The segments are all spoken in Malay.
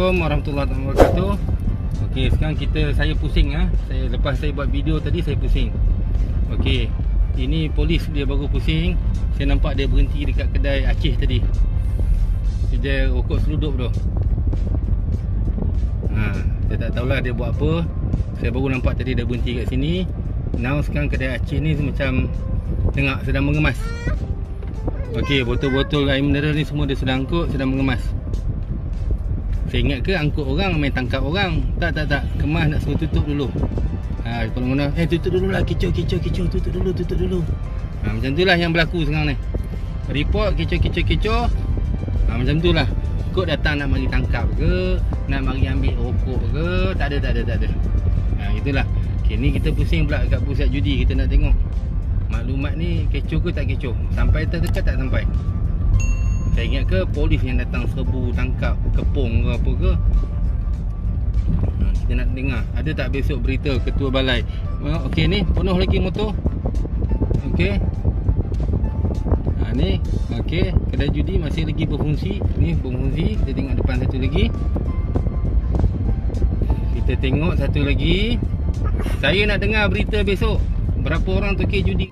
Assalamualaikum warahmatullahi wabarakatuh. Okey, sekarang saya pusing lepas saya buat video tadi saya pusing. Okey, ini polis dia baru pusing. Saya nampak dia berhenti dekat kedai Aceh tadi. Dia rokok seludup tu. Saya tak tahulah dia buat apa. Saya baru nampak tadi dia berhenti kat sini. Now sekarang kedai Aceh ni macam tengah sedang mengemas. Okey, botol-botol air mineral ni semua dia sedang angkut, sedang mengemas. Saya ingat ke angkut orang main tangkap orang. Tak. Kemas nak suruh tutup dulu. Kalau mana tutup dulu lah, kecoh, tutup dulu. Macam tu lah yang berlaku sekarang ni. Report kecoh. Macam tu lah. Kod datang nak mari tangkap ke, nak mari ambil rokok ke, tak ada. Itulah. Okay, ni kita pusing pula kat pusat judi. Kita nak tengok maklumat ni kecoh ke tak kecoh. Sampai terdekat tak sampai. Saya ingat ke polis yang datang serbu tangkap kepung ke apa ke. Kita nak dengar ada tak besok berita ketua balai. Okey, ni penuh lagi motor. Okey, ni okey, kedai judi masih lagi berfungsi. Ni berfungsi. Kita tengok depan satu lagi. Kita tengok satu lagi. Saya nak dengar berita besok berapa orang tokey judi.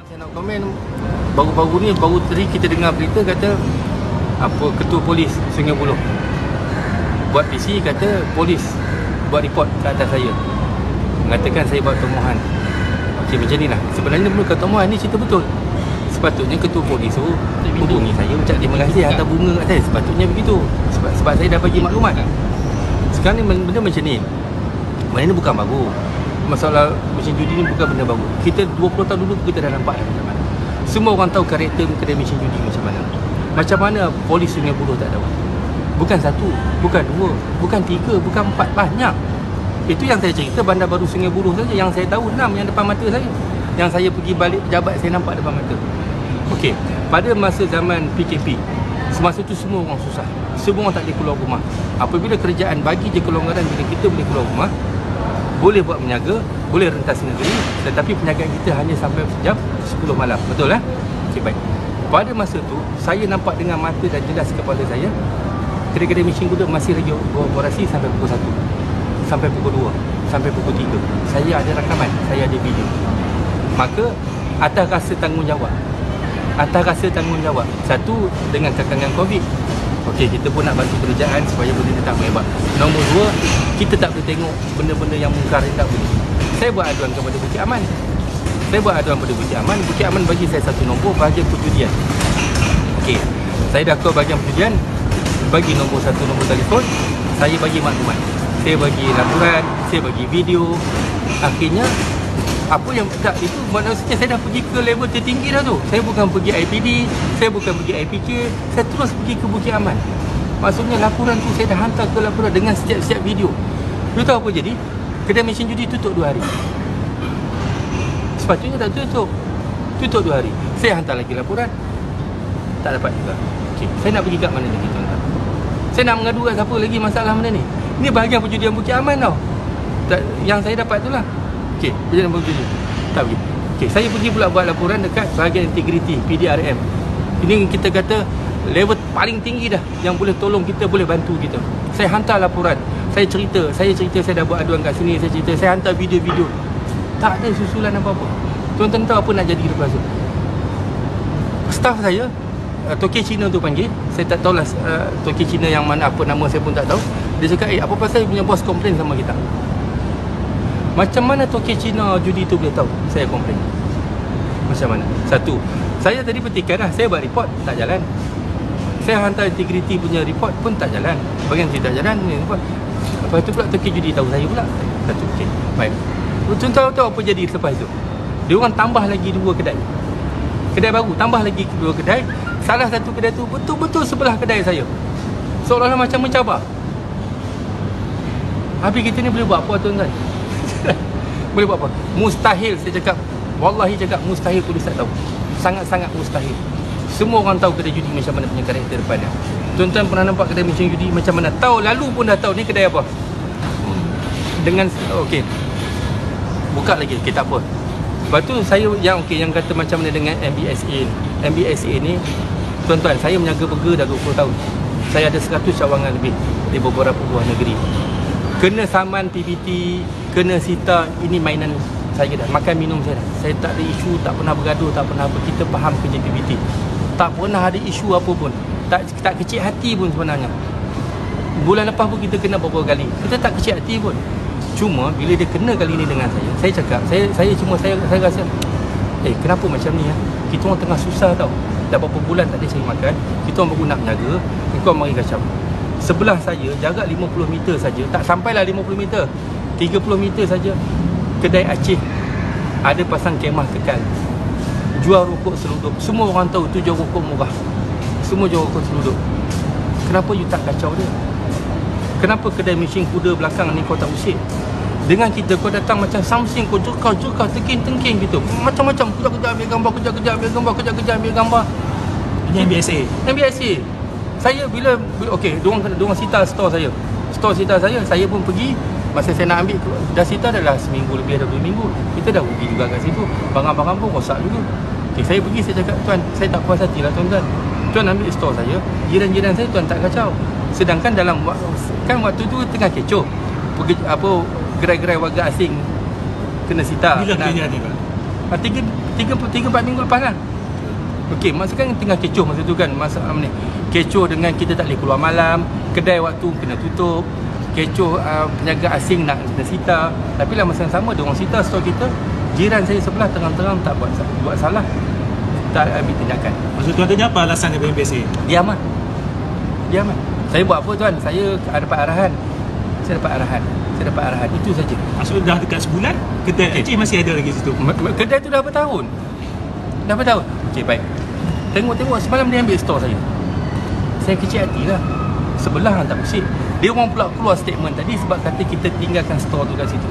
Saya nak komen, baru-baru ni, baru tadi kita dengar berita kata apa ketua polis Sungai Buloh buat PC, kata polis buat report ke atas saya, mengatakan saya buat temuan. Okey, macam ni lah. Sebenarnya bukan temuan ni, cerita betul. Sepatutnya ketua polis tu hubungi saya, ucap terima kasih, hantar bunga kat saya. Sepatutnya begitu. Sebab saya dah bagi maklumat. Sekarang ni benda macam ni. Benda ni bukan baru. Masalah mesin judi ni bukan benda baru. Kita 20 tahun dulu kita dah nampak dah macam mana. Semua orang tahu karakter kedai mesin judi macam mana. Macam mana polis Sungai Buloh tak tahu. Bukan satu, bukan dua, bukan tiga, bukan empat, banyak. Itu yang saya cerita Bandar Baru Sungai Buloh saja. Yang saya tahu 6 yang depan mata saya. Yang saya pergi balik pejabat saya nampak depan mata. Okey, pada masa zaman PKP, semasa tu semua orang susah. Semua orang tak boleh keluar rumah. Apabila kerajaan bagi je kelonggaran bila kita boleh keluar rumah, boleh buat berniaga, boleh rentas negeri, tetapi perniagaan kita hanya sampai jam 10 malam. Betul lah? Okey, baik. Pada masa tu, saya nampak dengan mata dan jelas kepala saya, kedai-kedai mesin kuda masih lagi beroperasi sampai pukul 1, sampai pukul 2, sampai pukul 3. Saya ada rakaman, saya ada video. Maka, atas rasa tanggungjawab. Satu, dengan kekangan COVID. Okey, kita pun nak bantu kerajaan supaya benda ni tak merebak. Nombor 2, kita tak boleh tengok benda-benda yang mungkar yang tak boleh. Saya buat aduan kepada Bukit Aman. Bukit Aman bagi saya satu nombor bahagian perjudian. Okey, saya dah call bahagian perjudian, bagi nombor satu nombor telefon, saya bagi maklumat. Saya bagi laporan, saya bagi video. Akhirnya apa yang tak itu, maksudnya saya dah pergi ke level tertinggi dah tu. Saya bukan pergi IPD, saya bukan pergi IPK, saya terus pergi ke Bukit Aman. Maksudnya laporan tu saya dah hantar ke laporan dengan setiap video. You tahu apa jadi? Kedai mesin judi tutup 2 hari. Sepatutnya tak tutup. Tutup 2 hari. Saya hantar lagi laporan, tak dapat juga. Okey, saya nak pergi kat mana lagi tuan-tuan? Saya nak mengadu kat siapa lagi masalah benda ni? Ini bahagian perjudian Bukit Aman tau. Yang saya dapat tu lah. Okey, perjudian perjudian. Tak pergi. Okey, saya pergi pula buat laporan dekat bahagian integriti PDRM. Ini kita kata level paling tinggi dah yang boleh tolong kita, boleh bantu kita. Saya hantar laporan. Saya cerita saya dah buat aduan kat sini, saya hantar video-video. Tak ada susulan apa-apa. Tuan-tuan tahu apa nak jadi lepas tu? Staff saya, Tokey Cina tu panggil. Saya tak tahulah Tokey Cina yang mana, apa nama saya pun tak tahu. Dia cakap, apa pasal punya bos komplain sama kita? Macam mana Tokey Cina judi tu boleh tahu saya komplain? Macam mana? Satu, saya tadi petikan dah, saya buat report, tak jalan. Saya hantar integriti punya report pun tak jalan. Bagian tak jalan ni report. Lepas tu pula Tokey judi tahu saya pula. Satu, okey, baik. Tuan-tuan tahu apa jadi selepas tu? Dia orang tambah lagi 2 kedai. Kedai baru, tambah lagi 2 kedai. Salah satu kedai tu betul-betul sebelah kedai saya. Seolah-olah macam mencabar. Habis kita ni boleh buat apa tuan-tuan? Boleh buat apa? Mustahil, saya cakap. Wallahi cakap mustahil polis tak tahu. Sangat-sangat mustahil. Semua orang tahu kedai judi macam mana punya karakter depannya. Tuan-tuan pernah nampak kedai mesin judi macam mana? Tahu lalu pun dah tahu ni kedai apa. Dengan okey. Buka lagi, okey tak apa. Lepas tu saya yang okey yang kata macam mana dengan MBSA. MBSA ni tuan-tuan, saya menjaga burger dah 20 tahun. Saya ada 100 cawangan lebih di beberapa buah negeri. Kena saman PBT, kena sita, ini mainan saya dah. Makan minum saya dah. Saya tak ada isu, tak pernah bergaduh, tak pernah apa. Kita faham kerja PBT. Tak pernah ada isu apa pun. Tak kecil hati pun sebenarnya. Bulan lepas pun kita kena beberapa kali. Kita tak kecil hati pun. Cuma bila dia kena kali ni dengan saya cakap, saya rasa kenapa macam ni ya? Kita orang tengah susah tau. Dah berapa bulan tak ada cari makan. Kita orang baru nak menjaga, kau mari kacau. Sebelah saya jarak 50 meter saja, tak sampailah 50 meter. 30 meter saja kedai Aceh ada pasang kemah kekal. Jual rokok seluduk. Semua orang tahu tu jual rokok murah. Semua jual rokok seluduk. Kenapa you tak kacau dia? Kenapa kedai mesin kuda belakang ni kau tak usik? Dengan kita kau datang macam something, kau jurkau tengking gitu. Macam-macam, kejap-kejap ambil gambar, kejap-kejap ambil gambar, kejap-kejap ambil gambar. Ini MBSA. MBSA. Saya bila okey, diorang sita store saya. Store sita saya pun pergi. Masa saya nak ambil, dah sita adalah seminggu lebih, ada 2 minggu. Kita dah rugi juga kat situ. Barang-barang pun rosak juga. Okay, saya pergi, saya cakap, tuan, saya tak puas hati lah tuan-tuan. Tuan ambil store saya, jiran-jiran saya tuan tak kacau. Sedangkan dalam kan waktu tu tengah kecoh. Gerai-gerai warga asing kena sita. Bila kejadian ni Pak? 3-4 minggu lepas lah. Okey, masa kan tengah kecoh masa tu kan. Masa ni kecoh dengan kita tak boleh keluar malam. Kedai waktu kena tutup. Kecoh penjaga asing nak kena sita. Tapi lah masa yang sama, diorang sita store kita. Jiran saya sebelah terang-terang tak buat salah, tak ambil tindakan. Maksud tuan tanya apa alasan daripada MBSA? Diam lah. Saya buat apa tuan? Saya dapat arahan. Saya dapat arahan. Itu saja. Maksud dah dekat sebulan, kedai Aceh masih ada lagi situ? Kedai tu dah bertahun. Okey, baik. Tengok semalam dia ambil store saya. Saya kecil hati lah. Sebelah tak usik. Dia orang pula keluar statement tadi sebab kata kita tinggalkan store tu kat situ.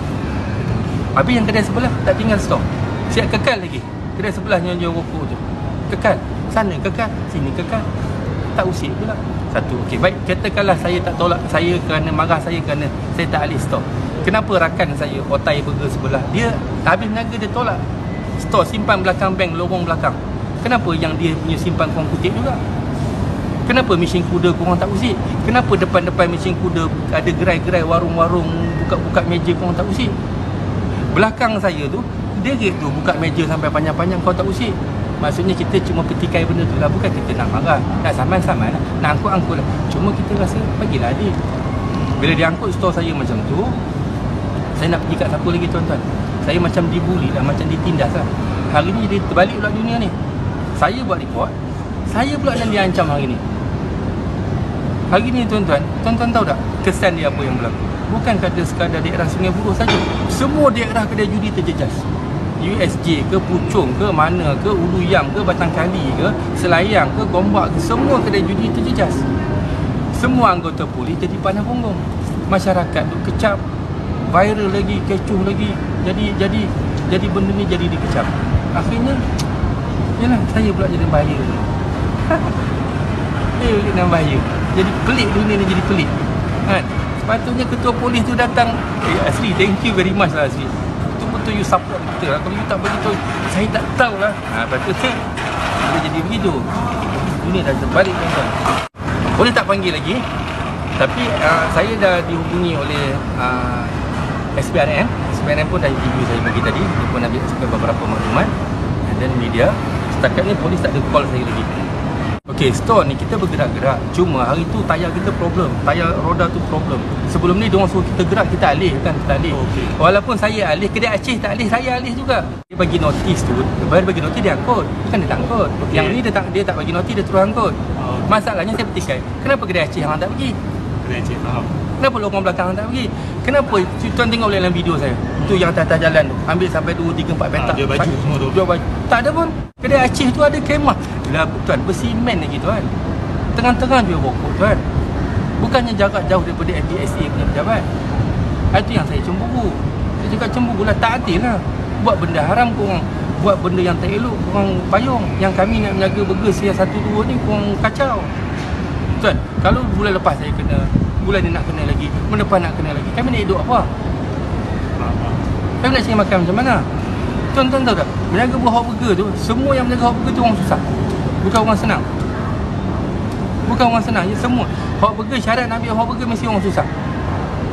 Habis yang kedai sebelah tak tinggal store. Siap kekal lagi. Kedai sebelah yang jual rokok tu kekal. Sana kekal, sini kekal. Tak usik pula. Satu. Okey, baik. Katakanlah saya tak tolak, saya kerana marah saya kerana saya tak alih store. Kenapa rakan saya Otai Burger sebelah, dia habis niaga dia tolak store, simpan belakang bank, lorong belakang. Kenapa yang dia punya simpan korang kutip juga? Kenapa mesin kuda korang tak usik? Kenapa depan-depan mesin kuda ada gerai-gerai, warung-warung, buka-buka meja korang tak usik? Belakang saya tu, dia tu buka meja sampai panjang-panjang, kau tak usik. Maksudnya kita cuma petikai benda tu lah. Bukan kita nak marah, nak saman-saman lah, nak angkut-angkut lah. Cuma kita rasa, bagilah adil. Bila dia angkut store saya macam tu, saya nak pergi kat siapa lagi tuan-tuan? Saya macam dibuli lah, macam ditindas lah. Hari ni dia terbalik pula dunia ni. Saya buat report, saya pula yang diancam hari ni. Hari ni tuan-tuan tahu tak kesan dia apa yang berlaku? Bukan kata sekadar daerah Sungai Buloh saja. Semua daerah kedai judi terjejas. USJ ke, Puchong ke, mana ke, Ulu Yam ke, Batang Kali ke, Selayang ke, Gombak ke, semua kedai judi terjejas. Semua anggota polis jadi pandang punggung. Masyarakat tu kecap, viral lagi, kecoh lagi. Jadi benda ni jadi dikecap. Akhirnya yalah, saya pula jadi bahaya. Saya bahaya. Jadi pelik dunia ni, jadi pelik. Kan? Sepatutnya ketua polis tu datang, Asri, thank you very much lah Asri. Betul-betul you support kita lah. Kalau you tak beritahu, saya tak tahu lah. Patutnya boleh jadi begitu. Dunia dah terbalik tuan-tuan. Boleh tak panggil lagi? Tapi saya dah dihubungi oleh SPRM. SPRM pun dah interview saya bagi tadi. Dia pun ambil beberapa maklumat. Dan media. Setakat ni polis tak ada call saya lagi. Okey, store ni kita bergerak-gerak. Cuma hari tu tayar kita problem. Tayar roda tu problem. Sebelum ni diorang suruh kita gerak, kita alih kan, kita alih. Okay. Walaupun saya alih, kedai Aceh tak alih, saya alih juga. Dia bagi notis tu, baru bagi notis dia angkut. Bukan dia tak angkut. Okay. Yang ni dia tak bagi notis, dia terus angkut. Masalahnya saya petikai. Kenapa kedai Aceh hang tak pergi? Kedai Aceh, faham. Kenapa lorong belakang hang tak pergi? Kenapa? Tuan tengok boleh dalam video saya. Tu yang atas jalan tu. Ambil sampai 2, 3, 4 petak. Dia baju semua tu. Jual baju. Tak ada pun. Kedai Aceh tu ada kemah. Lah tuan, bersimen lagi tuan. Tengah-tengah jual rokok tuan. Bukannya jarak jauh daripada MBSA punya pejabat. Itu yang saya cemburu. Saya cakap cemburu lah, tak adil lah. Buat benda haram korang, buat benda yang tak elok korang payung. Yang kami nak menjaga burger yang 1-2 ni korang kacau. Tuan, kalau bulan lepas saya kena, bulan ni nak kena lagi, bulan depan nak kena lagi, kami nak hidup apa? Kami nak cari makan macam mana? Tuan-tuan tahu tak, berniaga buah hot burger tu, semua yang berniaga hot burger tu orang susah, bukan orang senang. Bukan orang senang, ya, semua hot burger, syarat nak ambil hot burger mesti orang susah,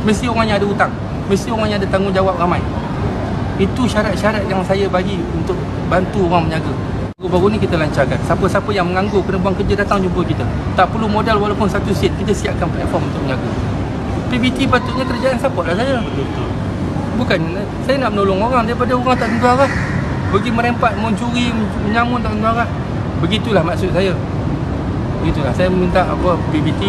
mesti orang yang ada hutang, mesti orang yang ada tanggungjawab ramai. Itu syarat-syarat yang saya bagi untuk bantu orang berniaga. Baru ni kita lancarkan, siapa-siapa yang menganggur kena buang kerja datang jumpa kita. Tak perlu modal walaupun 1 sen, kita siapkan platform untuk berniaga. PBT patutnya kerjaan support lah saya. Betul-betul. Bukan saya nak menolong orang daripada orang tak tentu arah, pergi merempat, mencuri, menyamun tak tentu arah. Begitulah maksud saya. Begitulah saya minta apa, PBT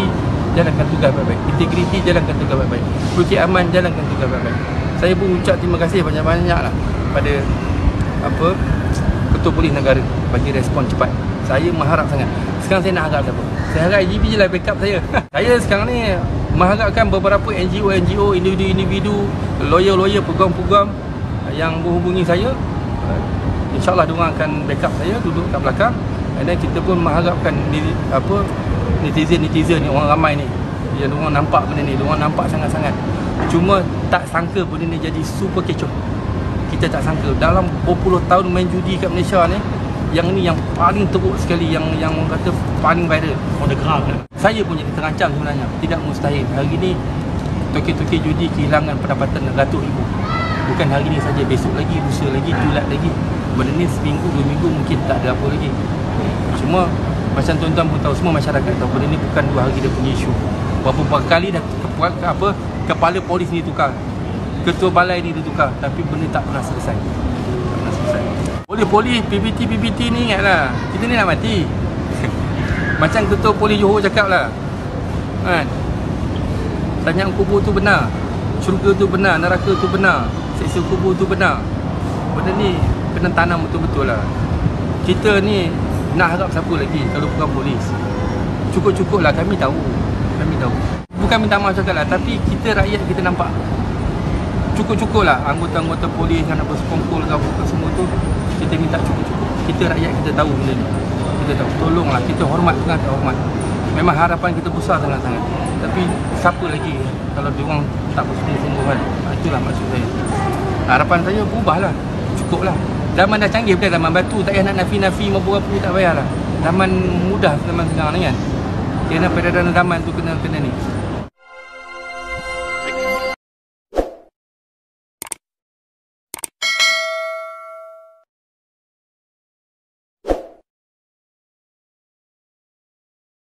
jalankan tugas baik-baik, integriti jalankan tugas baik-baik, Bukit Aman jalankan tugas baik-baik. Saya pun ucap terima kasih banyak-banyak lah pada apa, Ketua Polis Negara bagi respon cepat. Saya mengharap sangat. Sekarang saya nak harap siapa? Saya harap IGP je lah backup saya. Saya sekarang ni mengharapkan beberapa NGO, individu-individu, lawyer-lawyer, peguam-peguam yang menghubungi saya. InsyaAllah diorang akan backup saya, duduk kat belakang. Dan kita pun mengharapkan netizen ni, orang ramai ni, yang diorang nampak benda ni, diorang nampak sangat-sangat. Cuma tak sangka benda ni jadi super kecoh. Kita tak sangka dalam berpuluh tahun main judi kat Malaysia ni, yang ni yang paling teruk sekali, yang orang kata paling viral. On the ground lah. Saya pun jadi terancam sebenarnya. Tidak mustahil. Hari ni toke-toke judi kehilangan pendapatan ratus ribu. Bukan hari ni saja, besok lagi, lusa lagi, tulat lagi. Benda ni seminggu, 2 minggu mungkin tak ada apa lagi. Cuma macam tuan-tuan pun tahu, semua masyarakat tahu benda ni bukan 2 hari dia punya isu. Berapa kali dah kepala polis ni tukar, ketua balai ni ditukar, tapi benda tak pernah selesai. Tak pernah selesai. Polis PBT ni ingatlah, kita ni nak mati. Macam ketua polis Johor cakap lah kan, tanyaan kubur tu benar, syurga tu benar, neraka tu benar, seksa kubur tu benar. Benda ni kena tanam betul-betul lah. Kita ni nak harap siapa lagi kalau bukan polis? Cukup-cukup lah, kami tahu. Bukan minta maaf cakap lah, tapi kita rakyat kita nampak. Cukup-cukup lah anggota-anggota polis yang nak bersekongkol ke apa semua tu, kita minta cukup-cukup. Kita rakyat kita tahu benda ni. Kita tahu, tolonglah, kita hormat sangat, hormat. Memang harapan kita besar sangat-sangat. Tapi siapa lagi kalau diorang tak bersungguh-sungguh kan? Itulah maksud saya. Harapan saya berubahlah. Cukuplah. Zaman dah canggih, bukan zaman batu. Tak payah nak nafi-nafi mabu-mabu, tak payahlah. Zaman mudah zaman sekarang ni kan. Kena peredaran zaman tu kena ni.